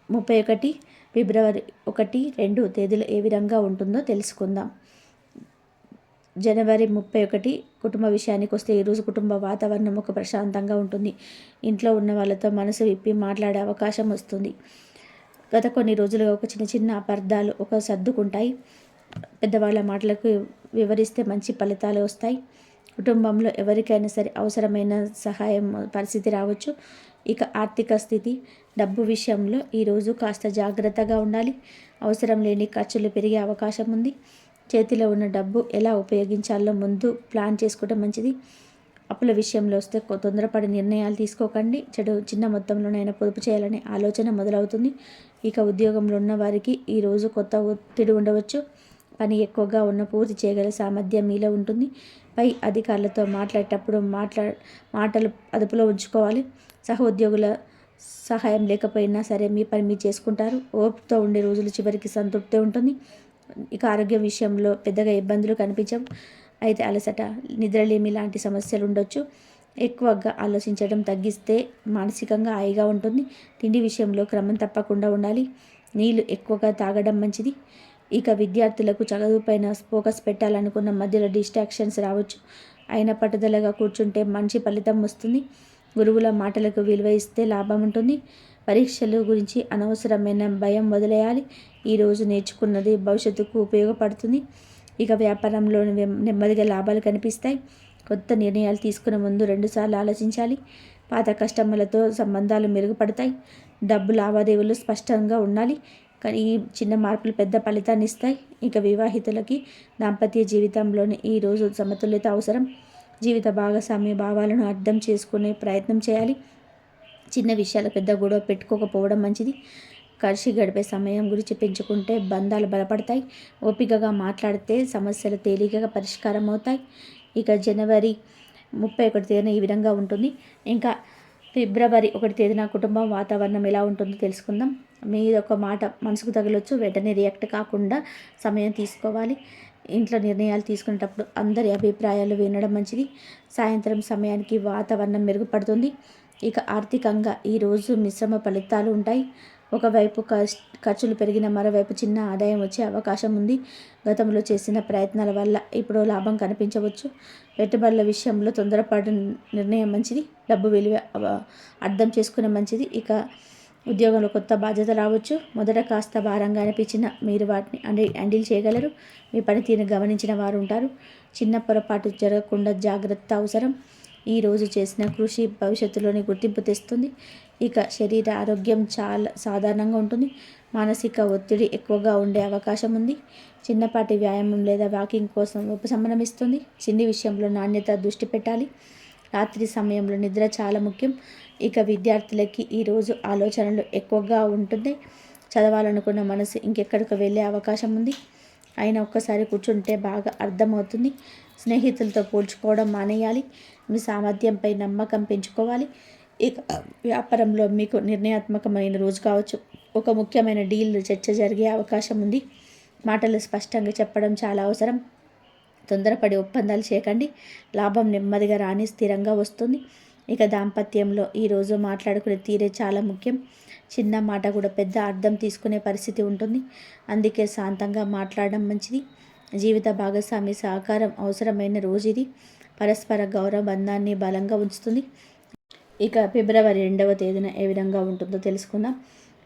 31, ఫిబ్రవరి 1, 2 తేదీలు ఏ విధంగా ఉంటుందో తెలుసుకుందాం. జనవరి 31 కుటుంబ విషయానికి వస్తే, ఈరోజు కుటుంబ వాతావరణం ఒక ప్రశాంతంగా ఉంటుంది. ఇంట్లో ఉన్న వాళ్ళతో మనసు విప్పి మాట్లాడే అవకాశం వస్తుంది. గత కొన్ని రోజులుగా ఒక చిన్న చిన్న అపార్థాలు సర్దుకుంటాయి. పెద్దవాళ్ళ మాటలకు వివరిస్తే మంచి ఫలితాలు వస్తాయి. కుటుంబంలో ఎవరికైనా సరే అవసరమైన సహాయం పరిస్థితి రావచ్చు. ఇక ఆర్థిక స్థితి, డబ్బు విషయంలో ఈరోజు కాస్త జాగ్రత్తగా ఉండాలి. అవసరం లేని ఖర్చులు పెరిగే అవకాశం ఉంది. చేతిలో ఉన్న డబ్బు ఎలా ఉపయోగించాలో ముందు ప్లాన్ చేసుకోవడం మంచిది. అప్పుల విషయంలో వస్తే తొందరపడి నిర్ణయాలు తీసుకోకండి. చిన్న మొత్తంలోనైనా పొదుపు చేయాలనే ఆలోచన మొదలవుతుంది. ఇక ఉద్యోగంలో ఉన్న వారికి ఈరోజు కొత్త ఒత్తిడి ఉండవచ్చు. పని ఎక్కువగా ఉన్న పూర్తి చేయగల సామర్థ్యం మీలో ఉంటుంది. పై అధికారులతో మాట్లాడేటప్పుడు మాటలు అదుపులో ఉంచుకోవాలి. సహోద్యోగుల సహాయం లేకపోయినా సరే మీ పని మీరు చేసుకుంటారు. ఓపికతో ఉండే రోజులు చివరికి సంతృప్తి ఉంటుంది. ఇక ఆరోగ్యం విషయంలో పెద్దగా ఇబ్బందులు కనిపించవు. అయితే అలసట, నిద్రలేమి లాంటి సమస్యలు ఉండొచ్చు. ఎక్కువగా ఆలోచించడం తగ్గిస్తే మానసికంగా హాయిగా ఉంటుంది. తిండి విషయంలో క్రమం తప్పకుండా ఉండాలి. నీళ్లు ఎక్కువగా తాగడం మంచిది. ఇక విద్యార్థులకు చదువుపైన ఫోకస్ పెట్టాలనుకున్న మధ్యలో డిస్ట్రాక్షన్స్ రావచ్చు. అయినా పట్టుదలగా కూర్చుంటే మంచి ఫలితం వస్తుంది. గురువుల మాటలకు విలువ ఇస్తే లాభం ఉంటుంది. పరీక్షల గురించి అనవసరమైన భయం వదిలేయాలి. ఈరోజు నేర్చుకున్నది భవిష్యత్తుకు ఉపయోగపడుతుంది. ఇక వ్యాపారంలో నెమ్మదిగా లాభాలు కనిపిస్తాయి. కొత్త నిర్ణయాలు తీసుకునే ముందు 2 సార్లు ఆలోచించాలి. పాత కస్టమర్లతో సంబంధాలు మెరుగుపడతాయి. డబ్బు లావాదేవీలు స్పష్టంగా ఉండాలి. కానీ ఈ చిన్న మార్పులు పెద్ద ఫలితాన్ని ఇస్తాయి. ఇక వివాహితులకి దాంపత్య జీవితంలోని ఈరోజు సమతుల్యత అవసరం. జీవిత భాగస్వామి భావాలను అర్థం చేసుకునే ప్రయత్నం చేయాలి. చిన్న విషయాలు పెద్ద గొడవ పెట్టుకోకపోవడం మంచిది. కలిసి గడిపే సమయం గురించి పెంచుకుంటే బంధాలు బలపడతాయి. ఓపికగా మాట్లాడితే సమస్యలు తేలికగా పరిష్కారం అవుతాయి. ఇక జనవరి 31 తేదీన ఈ విధంగా ఉంటుంది. ఇంకా ఫిబ్రవరి 1 తేదీన కుటుంబం వాతావరణం ఎలా ఉంటుందో తెలుసుకుందాం. మీద ఒక మాట మనసుకు తగలొచ్చు. వెంటనే రియాక్ట్ కాకుండా సమయం తీసుకోవాలి. ఇంట్లో నిర్ణయాలు తీసుకునేటప్పుడు అందరి అభిప్రాయాలు వినడం మంచిది. సాయంత్రం సమయానికి వాతావరణం మెరుగుపడుతుంది. ఇక ఆర్థికంగా ఈరోజు మిశ్రమ ఫలితాలు ఉంటాయి. ఒకవైపు ఖర్చులు పెరిగిన మరోవైపు చిన్న ఆదాయం వచ్చే అవకాశం ఉంది. గతంలో చేసిన ప్రయత్నాల వల్ల ఇప్పుడు లాభం కనిపించవచ్చు. పెట్టుబడుల విషయంలో తొందరపాటు నిర్ణయం మంచిది. డబ్బు విలువ అర్థం చేసుకునే మంచిది. ఇక ఉద్యోగంలో కొత్త బాధ్యత రావచ్చు. మొదట కాస్త భారంగా అనిపించిన మీరు వాటిని హ్యాండిల్ చేయగలరు. మీ పనితీరుని గమనించిన వారు ఉంటారు. చిన్న పొరపాటు జరగకుండా జాగ్రత్త అవసరం. ఈరోజు చేసిన కృషి భవిష్యత్తులోని గుర్తింపు తెస్తుంది. ఇక శరీర ఆరోగ్యం చాలా సాధారణంగా ఉంటుంది. మానసిక ఒత్తిడి ఎక్కువగా ఉండే అవకాశం ఉంది. చిన్నపాటి వ్యాయామం లేదా వాకింగ్ కోసం ఉపశమనం ఇస్తుంది. చిన్ని విషయంలో నాణ్యత దృష్టి పెట్టాలి. రాత్రి సమయంలో నిద్ర చాలా ముఖ్యం. ఇక విద్యార్థులకి ఈరోజు ఆలోచనలు ఎక్కువగా ఉంటుంది. చదవాలనుకున్న మనసు ఇంకెక్కడికి వెళ్ళే అవకాశం ఉంది. అయినా ఒక్కసారి కూర్చుంటే బాగా అర్థమవుతుంది. స్నేహితులతో పోల్చుకోవడం మానేయాలి. మీ సామర్థ్యంపై నమ్మకం పెంచుకోవాలి. ఇక వ్యాపారంలో మీకు నిర్ణయాత్మకమైన రోజు కావచ్చు. ఒక ముఖ్యమైన డీల్ చర్చ జరిగే అవకాశం ఉంది. మాటలు స్పష్టంగా చెప్పడం చాలా అవసరం. తొందరపడి ఒప్పందాలు చేయకండి. లాభం నెమ్మదిగా రాని స్థిరంగా వస్తుంది. ఇక దాంపత్యంలో ఈరోజు మాట్లాడుకునే తీరే చాలా ముఖ్యం. చిన్న మాట కూడా పెద్ద అర్థం తీసుకునే పరిస్థితి ఉంటుంది. అందుకే శాంతంగా మాట్లాడడం మంచిది. జీవిత భాగస్వామి సహకారం అవసరమైన రోజు ఇది. పరస్పర గౌరవ బంధాన్ని బలంగా ఉంచుతుంది. ఇక ఫిబ్రవరి 2వ తేదీన ఏ విధంగా ఉంటుందో తెలుసుకుందాం.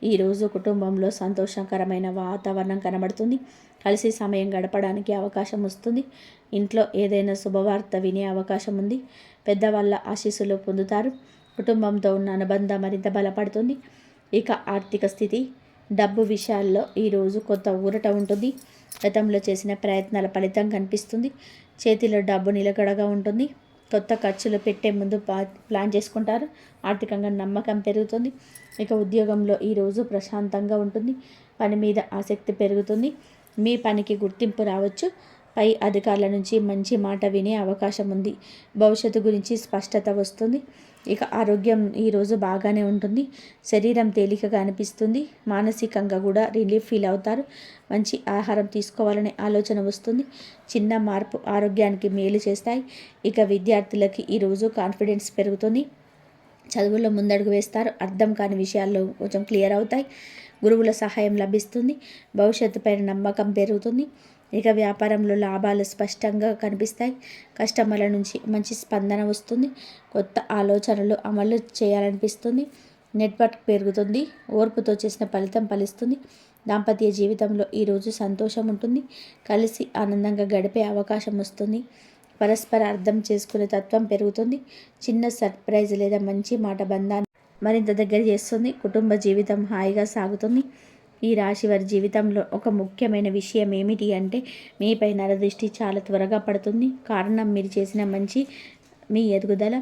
ఈరోజు కుటుంబంలో సంతోషకరమైన వాతావరణం కనబడుతుంది. కలిసి సమయం గడపడానికి అవకాశం వస్తుంది. ఇంట్లో ఏదైనా శుభవార్త వినే అవకాశం ఉంది. పెద్దవాళ్ళ ఆశీస్సులు పొందుతారు. కుటుంబంతో ఉన్న అనుబంధం మరింత బలపడుతుంది. ఇక ఆర్థిక స్థితి, డబ్బు విషయాల్లో ఈరోజు కొత్త ఊరట ఉంటుంది. గతంలో చేసిన ప్రయత్నాల ఫలితం కనిపిస్తుంది. చేతిలో డబ్బు నిలకడగా ఉంటుంది. కొత్త ఖర్చులు పెట్టే ముందు ప్లాన్ చేసుకుంటారు. ఆర్థికంగా నమ్మకం పెరుగుతుంది. ఇక ఉద్యోగంలో ఈరోజు ప్రశాంతంగా ఉంటుంది. పని మీద ఆసక్తి పెరుగుతుంది. మీ పనికి గుర్తింపు రావచ్చు. పై అధికారుల నుంచి మంచి మాట వినే అవకాశం ఉంది. భవిష్యత్తు గురించి స్పష్టత వస్తుంది. ఇక ఆరోగ్యం ఈరోజు బాగానే ఉంటుంది. శరీరం తేలికగా అనిపిస్తుంది. మానసికంగా కూడా రిలీఫ్ ఫీల్ అవుతారు. మంచి ఆహారం తీసుకోవాలనే ఆలోచన వస్తుంది. చిన్న మార్పు ఆరోగ్యానికి మేలు చేస్తాయి. ఇక విద్యార్థులకి ఈరోజు కాన్ఫిడెన్స్ పెరుగుతుంది. చదువుల్లో ముందడుగు వేస్తారు. అర్థం కాని విషయాల్లో కొంచెం క్లియర్ అవుతాయి. గురువుల సహాయం లభిస్తుంది. భవిష్యత్తు పైన నమ్మకం పెరుగుతుంది. ఇక వ్యాపారంలో లాభాలు స్పష్టంగా కనిపిస్తాయి. కస్టమర్ల నుంచి మంచి స్పందన వస్తుంది. కొత్త ఆలోచనలు అమలు చేయాలనిపిస్తుంది. నెట్వర్క్ పెరుగుతుంది. ఓర్పుతో చేసిన ఫలితం ఫలిస్తుంది. దాంపత్య జీవితంలో ఈరోజు సంతోషం ఉంటుంది. కలిసి ఆనందంగా గడిపే అవకాశం వస్తుంది. పరస్పర అర్థం చేసుకునే తత్వం పెరుగుతుంది. చిన్న సర్ప్రైజ్ లేదా మంచి మాట బంధాన్ని మరింత దగ్గర చేస్తుంది. కుటుంబ జీవితం హాయిగా సాగుతుంది. ఈ రాశి వారి జీవితంలో ఒక ముఖ్యమైన విషయం ఏమిటి అంటే మీపై నరదృష్టి చాలా త్వరగా పడుతుంది. కారణం మీరు చేసిన మంచి, మీ ఎదుగుదల,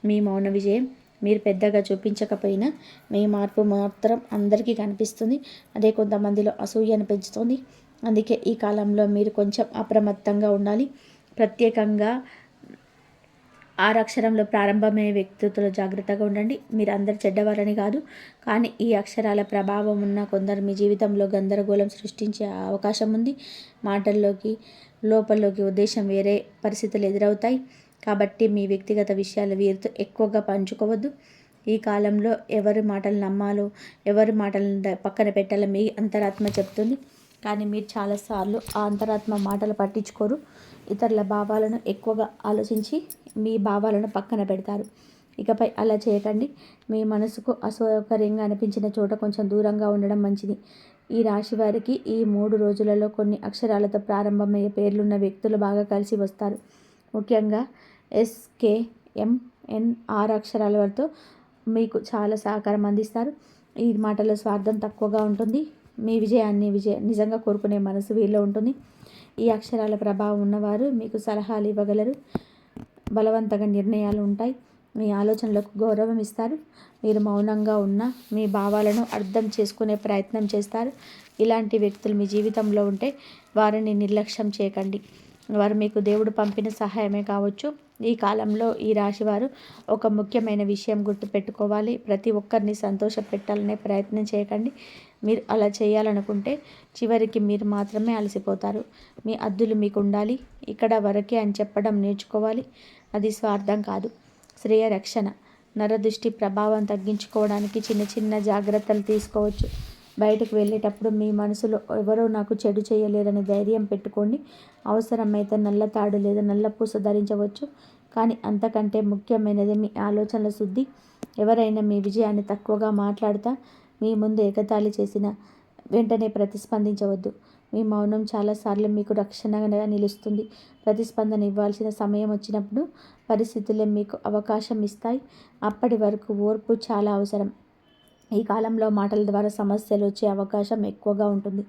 మీ మౌన విజయం. మీరు పెద్దగా చూపించకపోయినా మీ మార్పు మాత్రం అందరికీ కనిపిస్తుంది. అదే కొంతమందిలో అసూయను పెంచుతుంది. అందుకే ఈ కాలంలో మీరు కొంచెం అప్రమత్తంగా ఉండాలి. ప్రత్యేకంగా 6 అక్షరంలో ప్రారంభమయ్యే వ్యక్తితో జాగ్రత్తగా ఉండండి. మీరు అందరు చెడ్డవారని కాదు, కానీ ఈ అక్షరాల ప్రభావం ఉన్న కొందరు మీ జీవితంలో గందరగోళం సృష్టించే అవకాశం ఉంది. మాటల్లోకి లోపల్లోకి ఉద్దేశం వేరే పరిస్థితులు ఎదురవుతాయి. కాబట్టి మీ వ్యక్తిగత విషయాలు వీరితో ఎక్కువగా పంచుకోవద్దు. ఈ కాలంలో ఎవరి మాటలు నమ్మాలో, ఎవరి మాటలను పక్కన పెట్టాలో మీ అంతరాత్మ చెప్తుంది. కానీ మీరు చాలాసార్లు ఆ అంతరాత్మ మాటలు పట్టించుకోరు. ఇతరుల భావాలను ఎక్కువగా ఆలోచించి మీ భావాలను పక్కన పెడతారు. ఇకపై అలా చేయకండి. మీ మనసుకు అసౌకర్యంగా అనిపించిన చోట కొంచెం దూరంగా ఉండడం మంచిది. ఈ రాశి వారికి ఈ 3 రోజులలో కొన్ని అక్షరాలతో ప్రారంభమయ్యే పేర్లున్న వ్యక్తులు బాగా కలిసి వస్తారు. ముఖ్యంగా SKMN 6 అక్షరాల వారితో మీకు చాలా సహకారం అందిస్తారు. ఈ మాటలో స్వార్థం తక్కువగా ఉంటుంది. మీ విజయాన్ని నిజంగా కోరుకునే మనసు వీరిలో ఉంటుంది. ఈ అక్షరాల ప్రభావం ఉన్నవారు మీకు సలహాలు ఇవ్వగలరు. బలవంతంగా నిర్ణయాలు ఉంటాయి. మీ ఆలోచనలకు గౌరవం ఇస్తారు. మీరు మౌనంగా ఉన్న మీ భావాలను అర్థం చేసుకునే ప్రయత్నం చేస్తారు. ఇలాంటి వ్యక్తులు మీ జీవితంలో ఉంటే వారిని నిర్లక్ష్యం చేయకండి. వారు మీకు దేవుడు పంపిన సహాయమే కావచ్చు. ఈ కాలంలో ఈ రాశివారు ఒక ముఖ్యమైన విషయం గుర్తుపెట్టుకోవాలి. ప్రతి ఒక్కరిని సంతోషపెట్టాలనే ప్రయత్నం చేయకండి. మీరు అలా చేయాలనుకుంటే చివరికి మీరు మాత్రమే అలసిపోతారు. మీ హద్దులు మీకు ఉండాలి. ఇక్కడ వరకే అని చెప్పడం నేర్చుకోవాలి. అది స్వార్థం కాదు, శ్రేయ రక్షణ. నరదృష్టి ప్రభావం తగ్గించుకోవడానికి చిన్న చిన్న జాగ్రత్తలు తీసుకోవచ్చు. బయటకు వెళ్ళేటప్పుడు మీ మనసులో ఎవరో నాకు చెడు చేయలేరని ధైర్యం పెట్టుకోండి. అవసరమైతే నల్ల తాడు లేదా నల్ల పూస ధరించవచ్చు. కానీ అంతకంటే ముఖ్యమైనది మీ ఆలోచనల శుద్ధి. ఎవరైనా మీ విజయాన్ని తక్కువగా మాట్లాడుతా మీ ముందు ఎగతాళి చేసిన వెంటనే ప్రతిస్పందించవద్దు. మీ మౌనం చాలాసార్లు మీకు రక్షణగా నిలుస్తుంది. ప్రతిస్పందన ఇవ్వాల్సిన సమయం వచ్చినప్పుడు పరిస్థితులే మీకు అవకాశం ఇస్తాయి. అప్పటి వరకు ఓర్పు చాలా అవసరం. ఈ కాలంలో మాటల ద్వారా సమస్యలు వచ్చే అవకాశం ఎక్కువగా ఉంటుంది.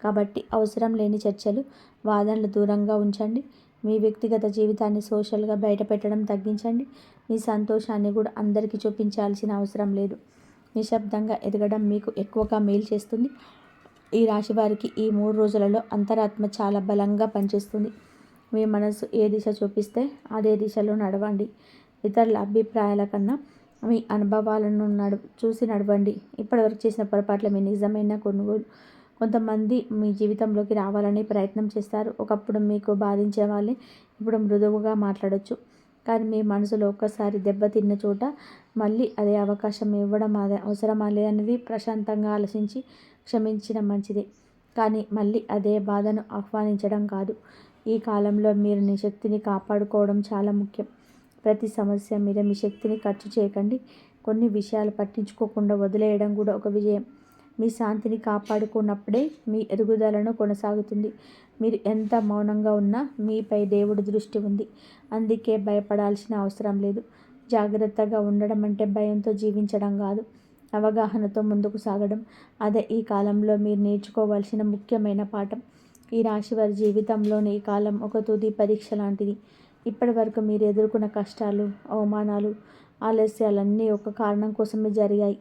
కాబట్టి అవసరం లేని చర్చలు, వాదనలు దూరంగా ఉంచండి. మీ వ్యక్తిగత జీవితాన్ని సోషల్గా బయటపెట్టడం తగ్గించండి. మీ సంతోషాన్ని కూడా అందరికీ చూపించాల్సిన అవసరం లేదు. నిశ్శబ్దంగా ఎదగడం మీకు ఎక్కువగా మేలు చేస్తుంది. ఈ రాశి వారికి ఈ 3 రోజులలో అంతరాత్మ చాలా బలంగా పనిచేస్తుంది. మీ మనసు ఏ దిశ చూపిస్తే అదే దిశలో నడవండి. ఇతరుల అభిప్రాయాల కన్నా మీ అనుభవాలను చూసి నడవండి. ఇప్పటివరకు చేసిన పొరపాట్ల మీ నిజమైన కొనుగోలు. కొంతమంది మీ జీవితంలోకి రావాలని ప్రయత్నం చేస్తారు. ఒకప్పుడు మీకు బాధించే వాళ్ళే ఇప్పుడు మృదువుగా మాట్లాడొచ్చు. కానీ మీ మనసులో ఒక్కసారి దెబ్బతిన్న చోట మళ్ళీ అదే అవకాశం ఇవ్వడం అవసరమా లేదనేది ప్రశాంతంగా ఆలోచించి క్షమించడం మంచిది. కానీ మళ్ళీ అదే బాధను ఆహ్వానించడం కాదు. ఈ కాలంలో మీరు మీ శక్తిని కాపాడుకోవడం చాలా ముఖ్యం. ప్రతి సమస్య మీద మీ శక్తిని ఖర్చు చేయకండి. కొన్ని విషయాలు పట్టించుకోకుండా వదిలేయడం కూడా ఒక విజయం. మీ శాంతిని కాపాడుకున్నప్పుడే మీ ఎదుగుదలను కొనసాగుతుంది. మీరు ఎంత మౌనంగా ఉన్నా మీపై దేవుడి దృష్టి ఉంది. అందుకే భయపడాల్సిన అవసరం లేదు. జాగ్రత్తగా ఉండడం అంటే భయంతో జీవించడం కాదు, అవగాహనతో ముందుకు సాగడం. అదే ఈ కాలంలో మీరు నేర్చుకోవాల్సిన ముఖ్యమైన పాఠం. ఈ రాశి వారి జీవితంలోని ఈ కాలం ఒక తుది పరీక్ష లాంటిది. ఇప్పటి వరకు మీరు ఎదుర్కొన్న కష్టాలు, అవమానాలు, ఆలస్యాలన్నీ ఒక కారణం కోసమే జరిగాయి.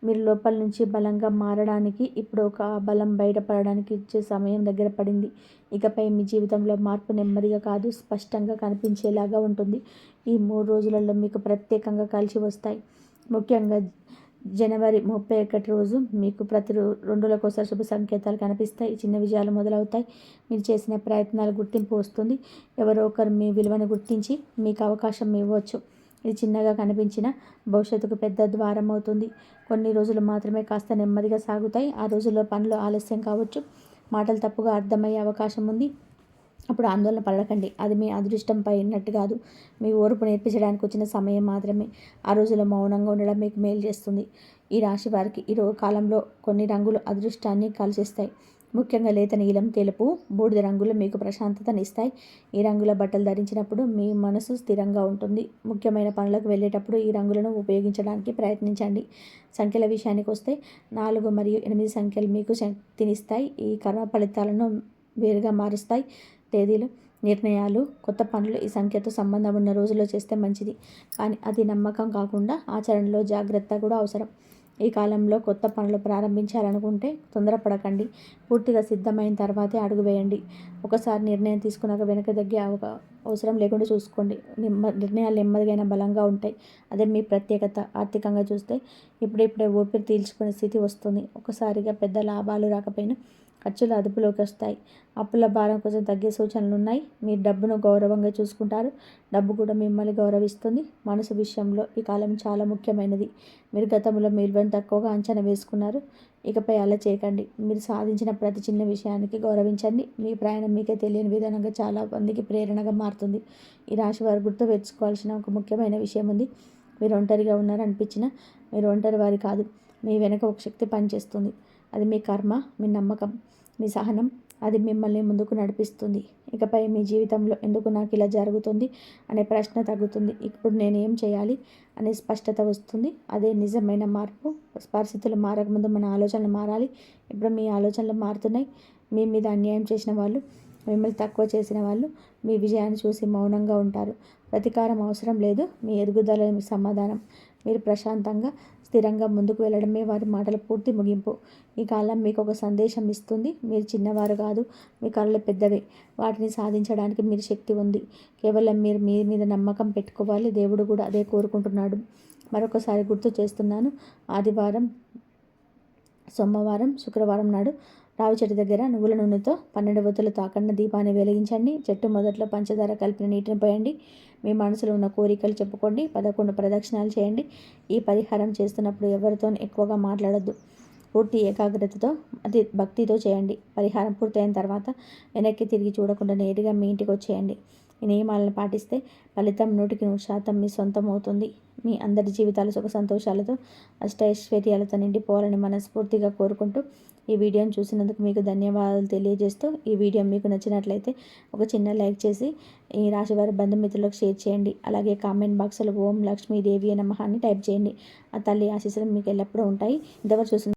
మీరు లోపల నుంచి బలంగా మారడానికి ఇప్పుడు ఒక బలం బయటపడడానికి ఇచ్చే సమయం దగ్గర పడింది. ఇకపై మీ జీవితంలో మార్పు నెమ్మదిగా కాదు, స్పష్టంగా కనిపించేలాగా ఉంటుంది. ఈ 3 రోజులలో మీకు ప్రత్యేకంగా కలిసి వస్తాయి. ముఖ్యంగా జనవరి 31 రోజు మీకు ప్రతి 2 రోజులకోసారి శుభ సంకేతాలు కనిపిస్తాయి. చిన్న విజయాలు మొదలవుతాయి. మీరు చేసిన ప్రయత్నాలు గుర్తింపు వస్తుంది. ఎవరో ఒకరు మీ విలువను గుర్తించి మీకు అవకాశం ఇవ్వచ్చు. ఇది చిన్నగా కనిపించిన భవిష్యత్తుకు పెద్ద ద్వారం అవుతుంది. కొన్ని రోజులు మాత్రమే కాస్త నెమ్మదిగా సాగుతాయి. ఆ రోజుల్లో పనులు ఆలస్యం కావచ్చు, మాటలు తప్పుగా అర్థమయ్యే అవకాశం ఉంది. అప్పుడు ఆందోళన పడకండి. అది మీ అదృష్టంపై ఉన్నట్టు కాదు, మీ ఓర్పు నేర్పించడానికి వచ్చిన సమయం మాత్రమే. ఆ రోజుల్లో మౌనంగా ఉండడం మీకు మేలు చేస్తుంది. ఈ రాశి వారికి ఈ కాలంలో కొన్ని రంగులు అదృష్టాన్ని కలిసిస్తాయి. ముఖ్యంగా లేత నీలం, తెలుపు, బూడిద రంగులు మీకు ప్రశాంతతనిస్తాయి. ఈ రంగుల బట్టలు ధరించినప్పుడు మీ మనసు స్థిరంగా ఉంటుంది. ముఖ్యమైన పనులకు వెళ్ళేటప్పుడు ఈ రంగులను ఉపయోగించడానికి ప్రయత్నించండి. సంఖ్యల విషయానికి వస్తే 4 మరియు 8 సంఖ్యలు మీకు శక్తినిస్తాయి. ఈ కర్మ ఫలితాలను వేరుగా మారుస్తాయి. తేదీలు, నిర్ణయాలు, కొత్త పనులు ఈ సంఖ్యతో సంబంధం ఉన్న రోజుల్లో చేస్తే మంచిది. కానీ అది నమ్మకం కాకుండా ఆచరణలో జాగ్రత్త కూడా అవసరం. ఈ కాలంలో కొత్త పనులు ప్రారంభించాలనుకుంటే తొందరపడకండి. పూర్తిగా సిద్ధమైన తర్వాతే అడుగు వేయండి. ఒకసారి నిర్ణయం తీసుకున్నాక వెనక తగ్గే అవసరం లేకుండా చూసుకోండి. నిర్ణయాలు నెమ్మదిగా బలంగా ఉంటాయి. అదే మీ ప్రత్యేకత. ఆర్థికంగా చూస్తే ఇప్పుడిప్పుడే ఊపిరి పీల్చుకునే స్థితి వస్తుంది. ఒకసారిగా పెద్ద లాభాలు రాకపోయినా ఖర్చులు అదుపులోకి వస్తాయి. అప్పుల భారం కొంచెం తగ్గే సూచనలు ఉన్నాయి. మీరు డబ్బును గౌరవంగా చూసుకుంటారు. డబ్బు కూడా మిమ్మల్ని గౌరవిస్తుంది. మనసు విషయంలో ఈ కాలం చాలా ముఖ్యమైనది. మీరు గతంలో మీ విలువను తక్కువగా అంచనా వేసుకున్నారు. ఇకపై అలా చేయకండి. మీరు సాధించిన ప్రతి చిన్న విషయానికి గౌరవించండి. మీ ప్రయాణం మీకే తెలియని విధానంగా చాలా మందికి ప్రేరణగా మారుతుంది. ఈ రాశి వారు గుర్తు పెట్టుకోవాల్సిన ఒక ముఖ్యమైన విషయం ఉంది. మీరు ఒంటరిగా ఉన్నారనిపించినా మీరు ఒంటరి వారి కాదు. మీ వెనక ఒక శక్తి పనిచేస్తుంది. అది మీ కర్మ, మీ నమ్మకం, మీ సహనం. అది మిమ్మల్ని ముందుకు నడిపిస్తుంది. ఇకపై మీ జీవితంలో ఎందుకు నాకు ఇలా జరుగుతుంది అనే ప్రశ్న తగ్గుతుంది. ఇప్పుడు నేను ఏం చేయాలి అనే స్పష్టత వస్తుంది. అదే నిజమైన మార్పు. పరిస్థితులు మారకముందు మన ఆలోచనలు మారాలి. ఇప్పుడు మీ ఆలోచనలు మారుతున్నాయి. మీ మీద అన్యాయం చేసిన వాళ్ళు, మిమ్మల్ని తక్కువ చేసిన వాళ్ళు మీ విజయాన్ని చూసి మౌనంగా ఉంటారు. ప్రతీకారం అవసరం లేదు. మీ ఎదుగుదల మీ సమాధానం. మీరు ప్రశాంతంగా, స్థిరంగా ముందుకు వెళ్ళడమే వారి మాటల పూర్తి ముగింపు. ఈ కాలం మీకు ఒక సందేశం ఇస్తుంది. మీరు చిన్నవారు కాదు, మీ కలలు పెద్దవే. వాటిని సాధించడానికి మీరు శక్తి ఉంది. కేవలం మీరు మీ మీద నమ్మకం పెట్టుకోవాలి. దేవుడు కూడా అదే కోరుకుంటున్నాడు. మరొకసారి గుర్తు చేస్తున్నాను. ఆదివారం, సోమవారం, శుక్రవారం నాడు రావి చెట్టు దగ్గర నువ్వుల నూనెతో 12 ఒత్తులతో అఖండ దీపాన్ని వెలిగించండి. చెట్టు మొదట్లో పంచదార కలిపిన నీటిని పోయండి. మీ మనసులో ఉన్న కోరికలు చెప్పుకోండి. 11 ప్రదక్షిణాలు చేయండి. ఈ పరిహారం చేస్తున్నప్పుడు ఎవరితో ఎక్కువగా మాట్లాడొద్దు. పూర్తి ఏకాగ్రతతో, అతి భక్తితో చేయండి. పరిహారం పూర్తయిన తర్వాత వెనక్కి తిరిగి చూడకుండా నేరుగా మీ ఇంటికి వచ్చేయండి. ఈ నియమాలను పాటిస్తే ఫలితం 100% మీ సొంతం అవుతుంది. మీ అందరి జీవితాలు సుఖ సంతోషాలతో, అష్టైశ్వర్యాలతో నిండిపోవాలని మనస్ఫూర్తిగా కోరుకుంటూ ఈ వీడియోని చూసినందుకు మీకు ధన్యవాదాలు తెలియజేస్తూ, ఈ వీడియో మీకు నచ్చినట్లయితే ఒక చిన్న లైక్ చేసి ఈ రాశివారి బంధుమిత్రులకు షేర్ చేయండి. అలాగే కామెంట్ బాక్స్లో ఓం లక్ష్మీదేవి నమః అని టైప్ చేయండి. ఆ తల్లి ఆశీస్సులు మీకు ఎల్లప్పుడూ ఉంటాయి. ఇంతవరకు చూసిన